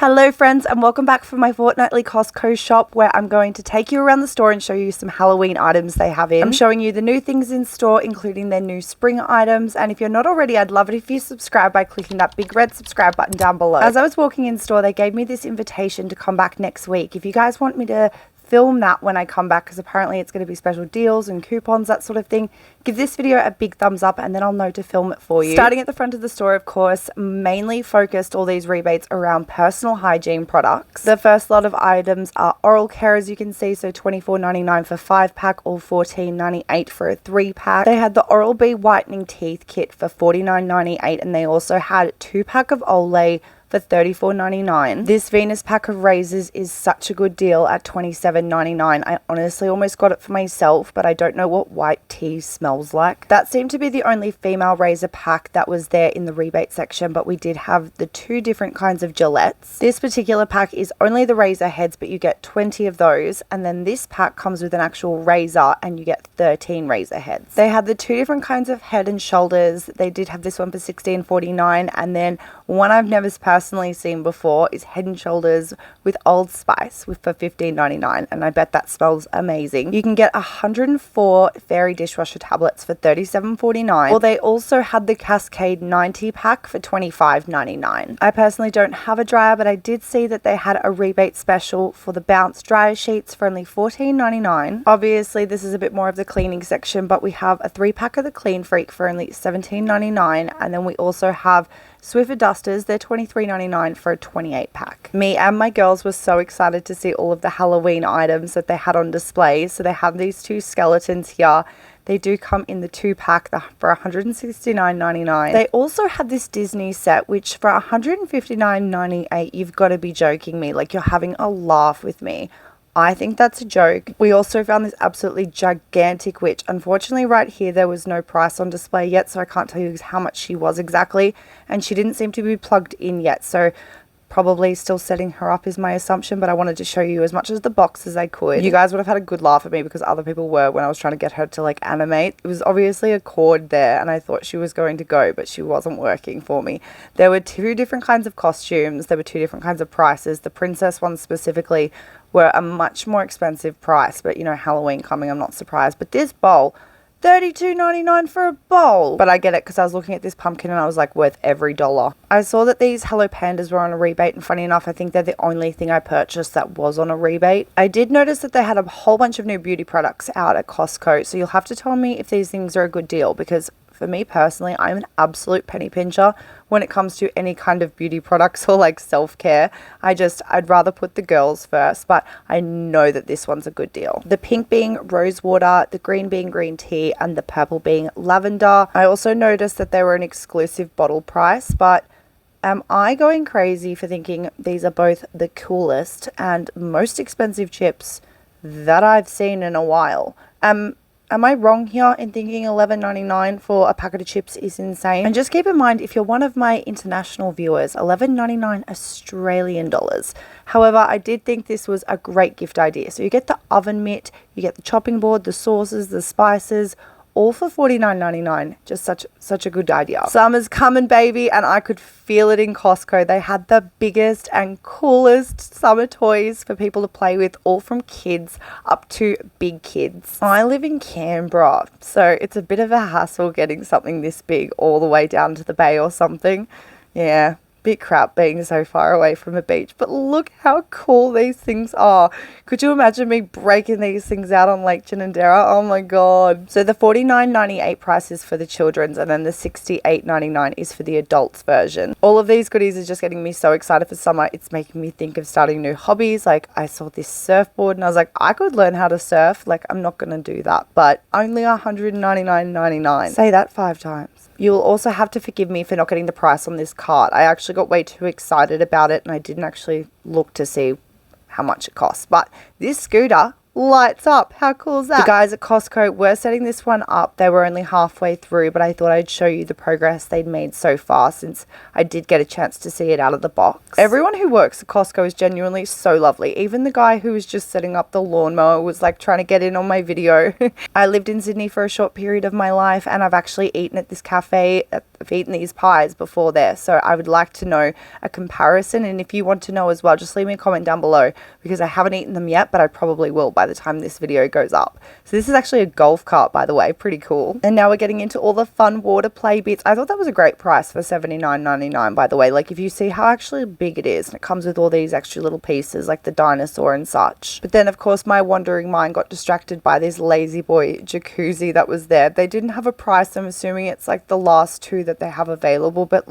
Hello friends, and welcome back for my fortnightly Costco shop where I'm going to take you around the store and show you some Halloween items they have in. I'm showing you the new things in store, including their new spring items, and if you're not already, I'd love it if you subscribe by clicking that big red subscribe button down below. As I was walking in store, they gave me this invitation to come back next week. If you guys want me to film that when I come back, because apparently it's going to be special deals and coupons, that sort of thing, give this video a big thumbs up and then I'll know to film it for you. Starting at the front of the store, of course, mainly focused all these rebates around personal hygiene products. The first lot of items are oral care, as you can see, so $24.99 for 5-pack or $14.98 for a 3-pack. They had the Oral-B whitening teeth kit for $49.98 and they also had a 2-pack of Olay for $34.99. This Venus pack of razors is such a good deal at $27.99. I honestly almost got it for myself, but I don't know what white tea smells like. That seemed to be the only female razor pack that was there in the rebate section, but we did have the 2 different kinds of Gillettes. This particular pack is only the razor heads, but you get 20 of those, and then this pack comes with an actual razor and you get 13 razor heads. They had the 2 different kinds of head and shoulders. They did have this one for $16.49, and then one I've never personally seen before is Head and Shoulders with Old Spice for $15.99, and I bet that smells amazing. You can get 104 fairy dishwasher tablets for $37.49, or they also had the Cascade 90 pack for $25.99. I personally don't have a dryer, but I did see that they had a rebate special for the Bounce dryer sheets for only $14.99. Obviously this is a bit more of the cleaning section, but we have a 3-pack of the Clean Freak for only $17.99, and then we also have Swiffer Dusters, they're $23.99 for a 28-pack. Me and my girls were so excited to see all of the Halloween items that they had on display. So they have these 2 skeletons here. They do come in the 2-pack for $169.99. They also had this Disney set, which for $159.98, you've got to be joking me. Like, you're having a laugh with me. I think that's a joke. We also found this absolutely gigantic witch. Unfortunately, right here, there was no price on display yet, so I can't tell you how much she was exactly. And she didn't seem to be plugged in yet, so probably still setting her up is my assumption, but I wanted to show you as much as the box as I could. You guys would have had a good laugh at me because other people were when I was trying to get her to like animate. It was obviously a cord there and I thought she was going to go, but she wasn't working for me. There were 2 different kinds of costumes. There were 2 different kinds of prices. The princess ones specifically were a much more expensive price, but you know, Halloween coming, I'm not surprised. But this bowl, $32.99 for a bowl. But I get it because I was looking at this pumpkin and I was like, worth every dollar. I saw that these Hello Pandas were on a rebate, and funny enough, I think they're the only thing I purchased that was on a rebate. I did notice that they had a whole bunch of new beauty products out at Costco, so you'll have to tell me if these things are a good deal, because for me personally, I'm an absolute penny pincher when it comes to any kind of beauty products or like self-care. I'd rather put the girls first, but I know that this one's a good deal. The pink being rose water, the green being green tea, and the purple being lavender. I also noticed that they were an exclusive bottle price, but am I going crazy for thinking these are both the coolest and most expensive chips that I've seen in a while? Am I wrong here in thinking $11.99 for a packet of chips is insane? And just keep in mind, if you're one of my international viewers, $11.99 Australian dollars. However, I did think this was a great gift idea. So you get the oven mitt, you get the chopping board, the sauces, the spices, all for $49.99. Just such a good idea. Summer's coming, baby, and I could feel it in Costco. They had the biggest and coolest summer toys for people to play with, all from kids up to big kids. I live in Canberra, so it's a bit of a hassle getting something this big all the way down to the bay or something. Yeah. Bit crap being so far away from a beach, but look how cool these things are. Could you imagine me breaking these things out on Lake Ginninderra? Oh my god. So the $49.98 price is for the children's, and then the $68.99 is for the adults version. All of these goodies are just getting me so excited for summer. It's making me think of starting new hobbies. Like, I saw this surfboard and I was like, I could learn how to surf. Like, I'm not gonna do that, but only $199.99. Say that 5 times. You'll also have to forgive me for not getting the price on this cart. I actually got way too excited about it and I didn't actually look to see how much it costs. But this scooter, lights up. How cool is that? The guys at Costco were setting this one up. They were only halfway through, but I thought I'd show you the progress they'd made so far since I did get a chance to see it out of the box. Everyone who works at Costco is genuinely so lovely. Even the guy who was just setting up the lawnmower was like trying to get in on my video. I lived in Sydney for a short period of my life, and I've actually eaten at this cafe. I've eaten these pies before there, so I would like to know a comparison, and if you want to know as well, just leave me a comment down below, because I haven't eaten them yet, but I probably will by the time this video goes up. So this is actually a golf cart, by the way, pretty cool. And now we're getting into all the fun water play bits. I thought that was a great price for $79.99, by the way. Like, if you see how actually big it is, and it comes with all these extra little pieces like the dinosaur and such. But then of course my wandering mind got distracted by this lazy boy jacuzzi that was there. They didn't have a price. I'm assuming it's like the last two that they have available, but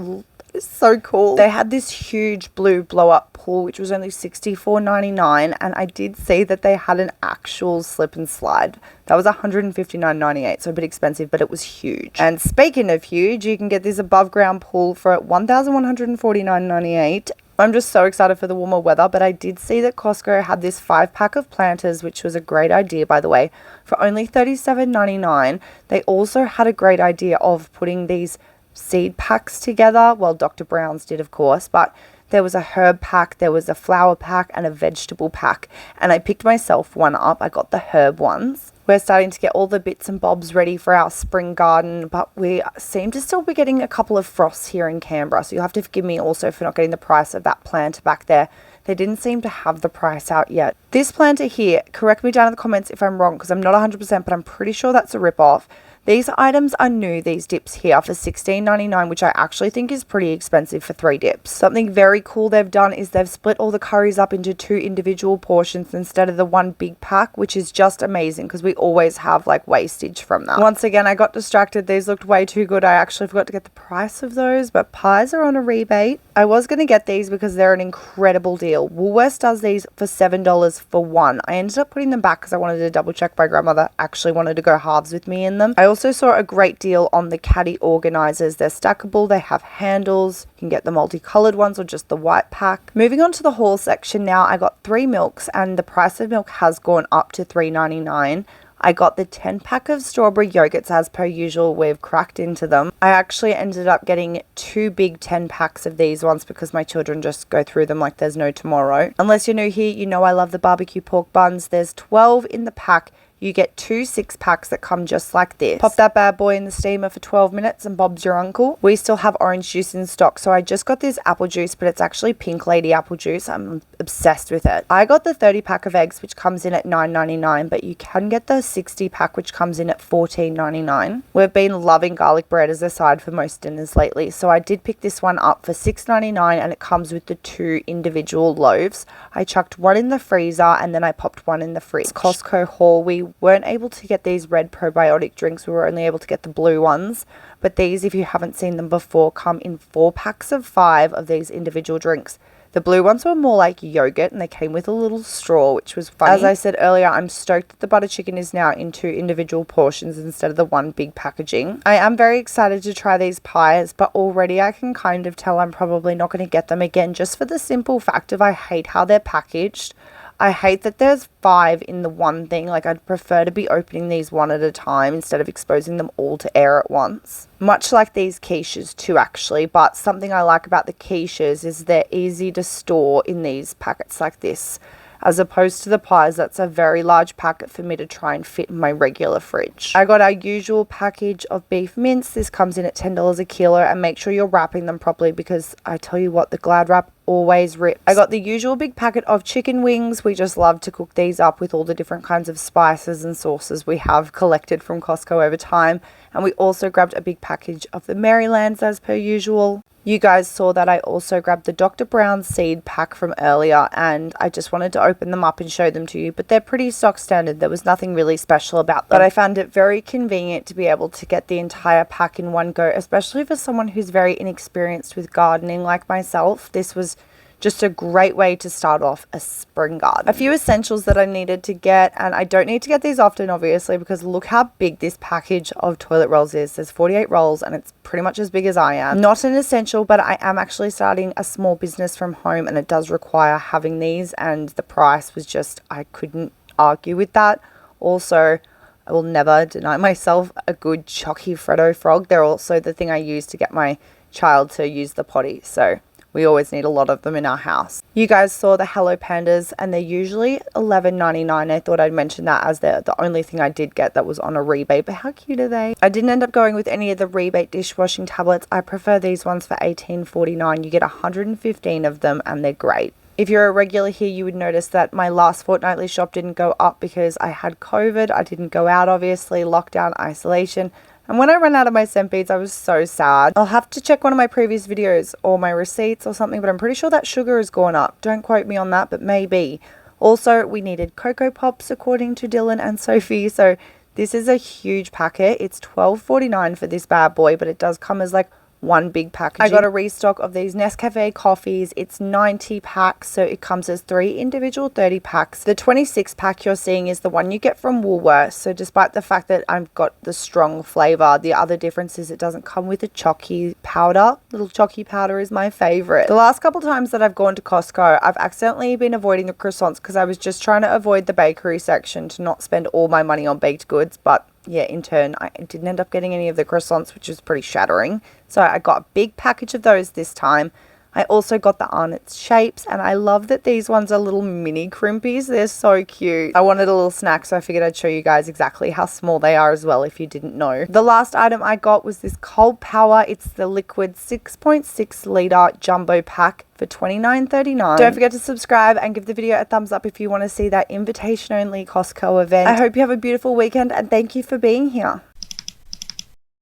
it's so cool. They had this huge blue blow up pool which was only $64.99, and I did see that they had an actual slip and slide that was $159.98, so a bit expensive, but it was huge. And speaking of huge, you can get this above ground pool for $1,149.98. I'm just so excited for the warmer weather, but I did see that Costco had this 5-pack of planters, which was a great idea, by the way, for only $37.99. They also had a great idea of putting these seed packs together. Well, Dr. Brown's did, of course, but there was a herb pack, there was a flower pack, and a vegetable pack, and I picked myself one up. I got the herb ones. We're starting to get all the bits and bobs ready for our spring garden, but we seem to still be getting a couple of frosts here in Canberra, so you'll have to forgive me also for not getting the price of that planter back there. They didn't seem to have the price out yet. This planter here, correct me down in the comments if I'm wrong, because I'm not 100%, but I'm pretty sure that's a rip-off. These items are new, these dips here, for $16.99, which I actually think is pretty expensive for 3 dips. Something very cool they've done is they've split all the curries up into 2 individual portions instead of the one big pack, which is just amazing because we always have like wastage from that. Once again, I got distracted. These looked way too good. I actually forgot to get the price of those, but pies are on a rebate. I was going to get these because they're an incredible deal. Woolworths does these for $7 for one. I ended up putting them back because I wanted to double check my grandmother actually wanted to go halves with me in them. I also saw a great deal on the caddy organizers. They're stackable, they have handles. You can get the multicolored ones or just the white pack. Moving on to the haul section now, I got 3 milks, and the price of milk has gone up to $3.99. I got the 10-pack of strawberry yogurts as per usual. We've cracked into them. I actually ended up getting 2 big 10-packs of these ones because my children just go through them like there's no tomorrow. Unless you're new here, you know I love the barbecue pork buns. There's 12 in the pack. You get 2 6-packs that come just like this. Pop that bad boy in the steamer for 12 minutes and Bob's your uncle. We still have orange juice in stock, so I just got this apple juice, but it's actually Pink Lady apple juice. I'm obsessed with it. I got the 30-pack of eggs, which comes in at $9.99, but you can get the 60-pack, which comes in at $14.99. We've been loving garlic bread as a side for most dinners lately, so I did pick this one up for $6.99, and it comes with the 2 individual loaves. I chucked one in the freezer, and then I popped one in the fridge. Costco haul, we weren't able to get these red probiotic drinks. We were only able to get the blue ones, but these, if you haven't seen them before, come in 4 packs of 5 of these individual drinks. The blue ones were more like yogurt, and they came with a little straw, which was funny. As I said earlier, I'm stoked that the butter chicken is now in 2 individual portions instead of the one big packaging. I am very excited to try these pies, but already I can kind of tell I'm probably not going to get them again, just for the simple fact of I hate how they're packaged. I hate that there's 5 in the one thing. Like, I'd prefer to be opening these one at a time instead of exposing them all to air at once. Much like these quiches too, actually, but something I like about the quiches is they're easy to store in these packets like this, as opposed to the pies. That's a very large packet for me to try and fit in my regular fridge. I got our usual package of beef mince. This comes in at $10 a kilo, and make sure you're wrapping them properly because I tell you what, the Glad wrap always rips. I got the usual big packet of chicken wings. We just love to cook these up with all the different kinds of spices and sauces we have collected from Costco over time. And we also grabbed a big package of the Marylands as per usual. You guys saw that I also grabbed the Dr. Brown seed pack from earlier, and I just wanted to open them up and show them to you, but they're pretty stock standard. There was nothing really special about them, but I found it very convenient to be able to get the entire pack in one go, especially for someone who's very inexperienced with gardening like myself. This was just a great way to start off a spring garden. A few essentials that I needed to get, and I don't need to get these often obviously because look how big this package of toilet rolls is. There's 48 rolls and it's pretty much as big as I am. Not an essential, but I am actually starting a small business from home and it does require having these, and the price was just, I couldn't argue with that. Also, I will never deny myself a good chalky Freddo frog. They're also the thing I use to get my child to use the potty. So we always need a lot of them in our house. You guys saw the Hello Pandas, and they're usually $11.99. I thought I'd mention that as the only thing I did get that was on a rebate. But how cute are they? I didn't end up going with any of the rebate dishwashing tablets. I prefer these ones for $18.49. You get 115 of them, and they're great. If you're a regular here, you would notice that my last fortnightly shop didn't go up because I had COVID. I didn't go out, obviously, lockdown, isolation. And when I ran out of my scent beads, I was so sad. I'll have to check one of my previous videos or my receipts or something, but I'm pretty sure that sugar has gone up. Don't quote me on that, but maybe. Also, we needed Coco Pops, according to Dylan and Sophie. So this is a huge packet. It's $12.49 for this bad boy, but it does come as like one big package. I got a restock of these Nescafe coffees. It's 90 packs, so it comes as 3 individual 30 packs. The 26 pack you're seeing is the one you get from Woolworths. So despite the fact that I've got the strong flavor, the other difference is it doesn't come with a chalky powder. Little chalky powder is my favorite. The last couple times that I've gone to Costco, I've accidentally been avoiding the croissants because I was just trying to avoid the bakery section to not spend all my money on baked goods, but yeah, in turn, I didn't end up getting any of the croissants, which was pretty shattering. So I got a big package of those this time. I also got the Arnott's shapes, and I love that these ones are little mini crimpies. They're so cute. I wanted a little snack, so I figured I'd show you guys exactly how small they are as well if you didn't know. The last item I got was this Cold Power. It's the liquid 6.6 litre jumbo pack for $29.39. Don't forget to subscribe and give the video a thumbs up if you want to see that invitation only Costco event. I hope you have a beautiful weekend, and thank you for being here.